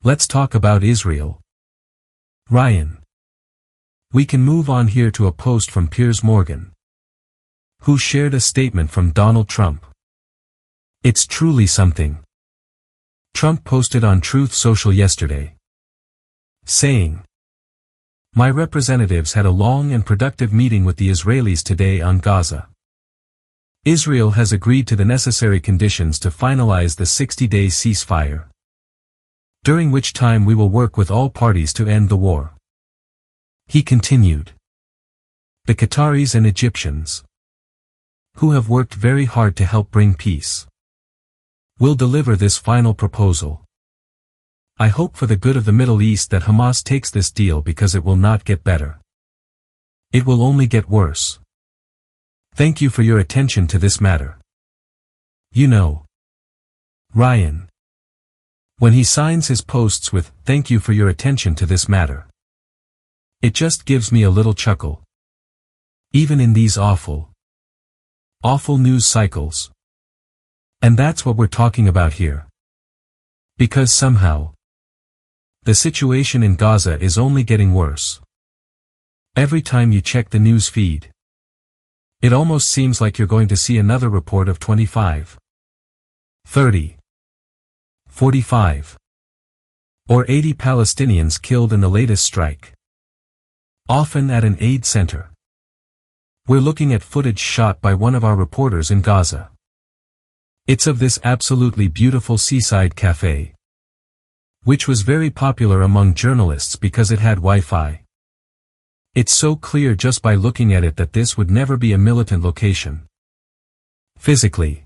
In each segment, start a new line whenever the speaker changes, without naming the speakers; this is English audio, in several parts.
Let's talk about Israel. Ryan. We can move on here to a post from Piers Morgan, who shared a statement from Donald Trump. It's truly something. Trump posted on Truth Social yesterday, saying, "My representatives had a long and productive meeting with the Israelis today on Gaza. Israel has agreed to the necessary conditions to finalize the 60-day ceasefire, during which time we will work with all parties to end the war." He continued, "The Qataris and Egyptians, who have worked very hard to help bring peace, will deliver this final proposal. I hope for the good of the Middle East that Hamas takes this deal because it will not get better. It will only get worse. Thank you for your attention to this matter." You know, Ryan, when he signs his posts with, "Thank you for your attention to this matter," it just gives me a little chuckle. Even in these awful news cycles. And that's what we're talking about here. Because somehow, the situation in Gaza is only getting worse. Every time you check the news feed, it almost seems like you're going to see another report of 25, 30, 45, or 80 Palestinians killed in the latest strike, often at an aid center. We're looking at footage shot by one of our reporters in Gaza. It's of this absolutely beautiful seaside cafe, which was very popular among journalists because it had Wi-Fi. It's so clear just by looking at it that this would never be a militant location. Physically,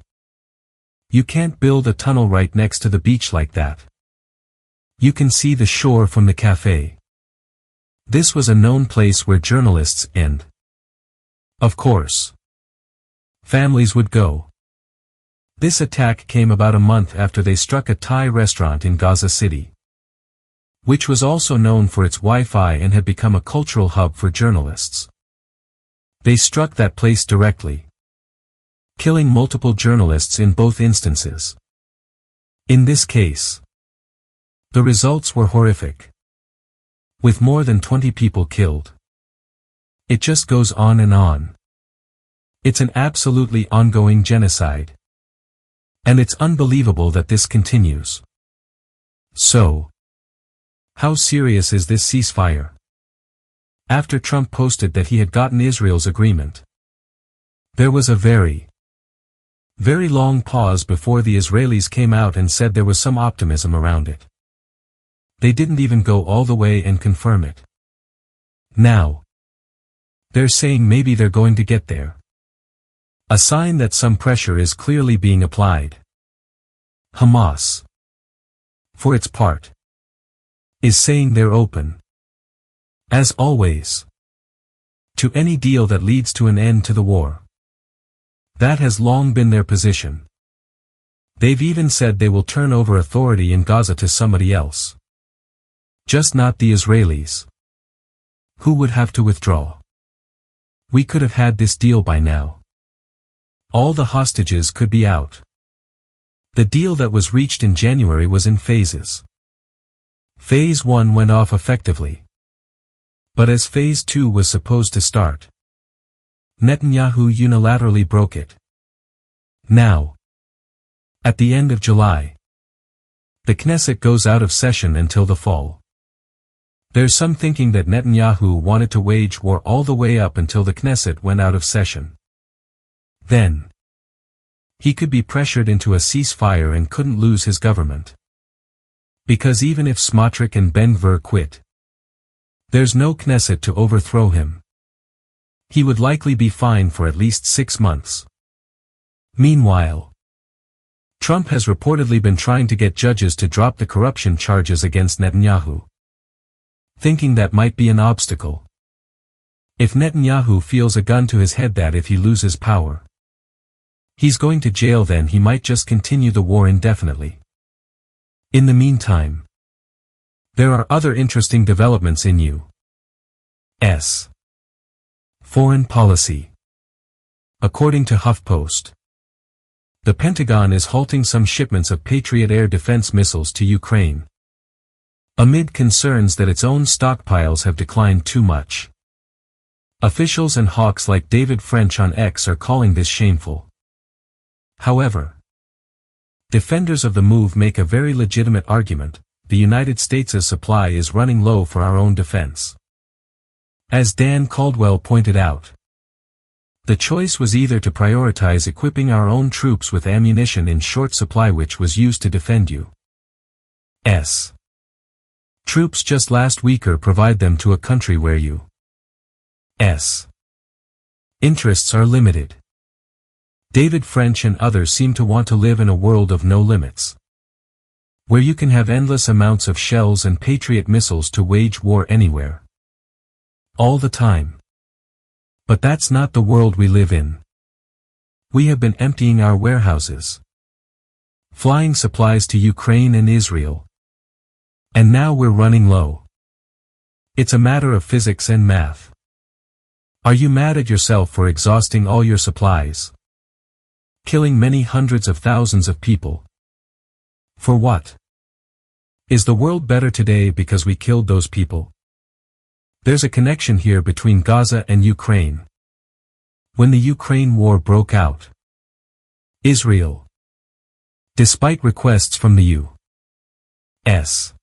you can't build a tunnel right next to the beach like that. You can see the shore from the cafe. This was a known place where journalists and, of course, families would go. This attack came about a month after they struck a Thai restaurant in Gaza City, which was also known for its Wi-Fi and had become a cultural hub for journalists. They struck that place directly, killing multiple journalists in both instances. In this case, the results were horrific, with more than 20 people killed. It just goes on and on. It's an absolutely ongoing genocide. And it's unbelievable that this continues. So, how serious is this ceasefire? After Trump posted that he had gotten Israel's agreement, there was a very long pause before the Israelis came out and said there was some optimism around it. They didn't even go all the way and confirm it. Now, they're saying maybe they're going to get there. A sign that some pressure is clearly being applied. Hamas, for its part, is saying they're open, as always, to any deal that leads to an end to the war. That has long been their position. They've even said they will turn over authority in Gaza to somebody else. Just not the Israelis, who would have to withdraw. We could have had this deal by now. All the hostages could be out. The deal that was reached in January was in phases. Phase 1 went off effectively. But as Phase 2 was supposed to start, Netanyahu unilaterally broke it. Now, at the end of July, the Knesset goes out of session until the fall. There's some thinking that Netanyahu wanted to wage war all the way up until the Knesset went out of session. Then, he could be pressured into a ceasefire and couldn't lose his government. Because even if Smotrich and Ben-Gvir quit, there's no Knesset to overthrow him. He would likely be fine for at least 6 months. Meanwhile, Trump has reportedly been trying to get judges to drop the corruption charges against Netanyahu, thinking that might be an obstacle. If Netanyahu feels a gun to his head that if he loses power, he's going to jail, then he might just continue the war indefinitely. In the meantime, there are other interesting developments in U.S. foreign policy. According to HuffPost, the Pentagon is halting some shipments of Patriot air defense missiles to Ukraine. amid concerns that its own stockpiles have declined too much. Officials and hawks like David French on X are calling this shameful. However, defenders of the move make a very legitimate argument: the United States' supply is running low for our own defense. As Dan Caldwell pointed out, the choice was either to prioritize equipping our own troops with ammunition in short supply which was used to defend U.S. troops just last week, or provide them to a country where U.S. interests are limited. David French and others seem to want to live in a world of no limits, where you can have endless amounts of shells and Patriot missiles to wage war anywhere, all the time. But that's not the world we live in. We have been emptying our warehouses, flying supplies to Ukraine and Israel, and now we're running low. It's a matter of physics and math. Are you mad at yourself for exhausting all your supplies, killing many hundreds of thousands of people? For what? Is the world better today because we killed those people? There's a connection here between Gaza and Ukraine. When the Ukraine war broke out, Israel, despite requests from the U.S.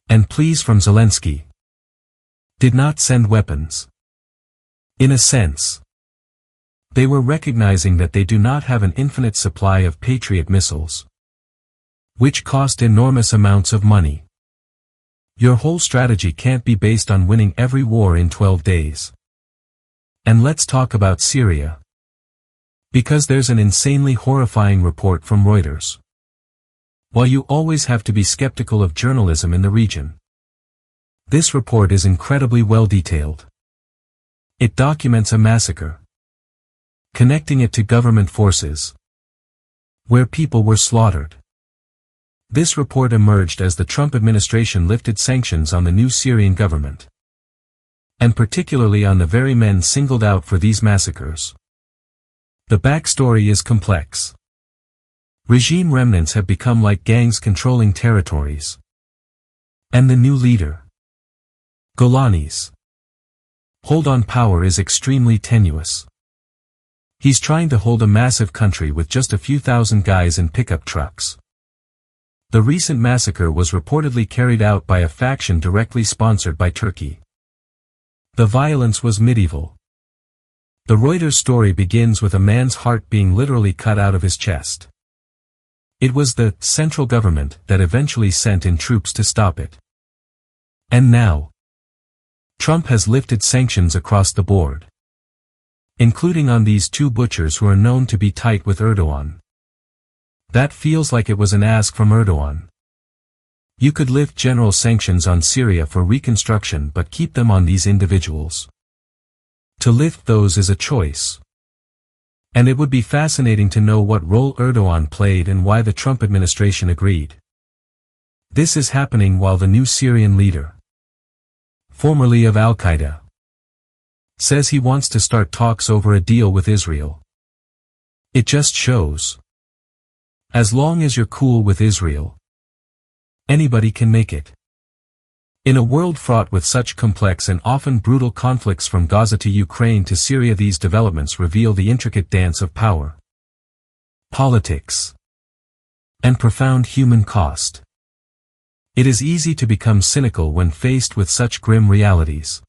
and pleas from Zelensky, did not send weapons. In a sense, they were recognizing that they do not have an infinite supply of Patriot missiles, which cost enormous amounts of money. Your whole strategy can't be based on winning every war in 12 days. And let's talk about Syria, because there's an insanely horrifying report from Reuters. While you always have to be skeptical of journalism in the region, this report is incredibly well detailed. It documents a massacre, connecting it to government forces, where people were slaughtered. This report emerged as the Trump administration lifted sanctions on the new Syrian government, and particularly on the very men singled out for these massacres. The backstory is complex. Regime remnants have become like gangs controlling territories, and the new leader, Golani's hold on power is extremely tenuous. He's trying to hold a massive country with just a few thousand guys in pickup trucks. The recent massacre was reportedly carried out by a faction directly sponsored by Turkey. The violence was medieval. The Reuters story begins with a man's heart being literally cut out of his chest. It was the central government that eventually sent in troops to stop it. And now, Trump has lifted sanctions across the board, including on these two butchers who are known to be tight with Erdogan. That feels like it was an ask from Erdogan. You could lift general sanctions on Syria for reconstruction but keep them on these individuals. To lift those is a choice. And it would be fascinating to know what role Erdogan played and why the Trump administration agreed. This is happening while the new Syrian leader, formerly of Al-Qaeda, says he wants to start talks over a deal with Israel. It just shows, as long as you're cool with Israel, anybody can make it. In a world fraught with such complex and often brutal conflicts from Gaza to Ukraine to Syria, these developments reveal the intricate dance of power, politics, and profound human cost. It is easy to become cynical when faced with such grim realities.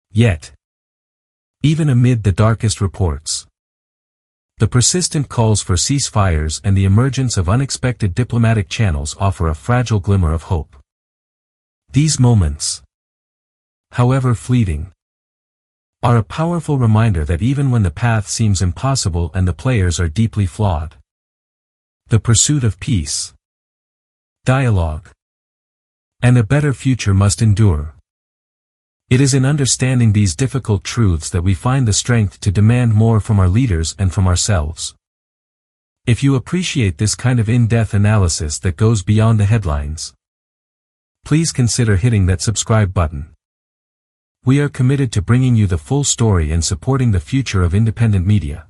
Yet, even amid the darkest reports, the persistent calls for ceasefires and the emergence of unexpected diplomatic channels offer a fragile glimmer of hope. These moments, however fleeting, are a powerful reminder that even when the path seems impossible and the players are deeply flawed, the pursuit of peace, dialogue, and a better future must endure. It is in understanding these difficult truths that we find the strength to demand more from our leaders and from ourselves. If you appreciate this kind of in-depth analysis that goes beyond the headlines, please consider hitting that subscribe button. We are committed to bringing you the full story and supporting the future of independent media.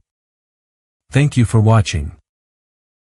Thank you for watching.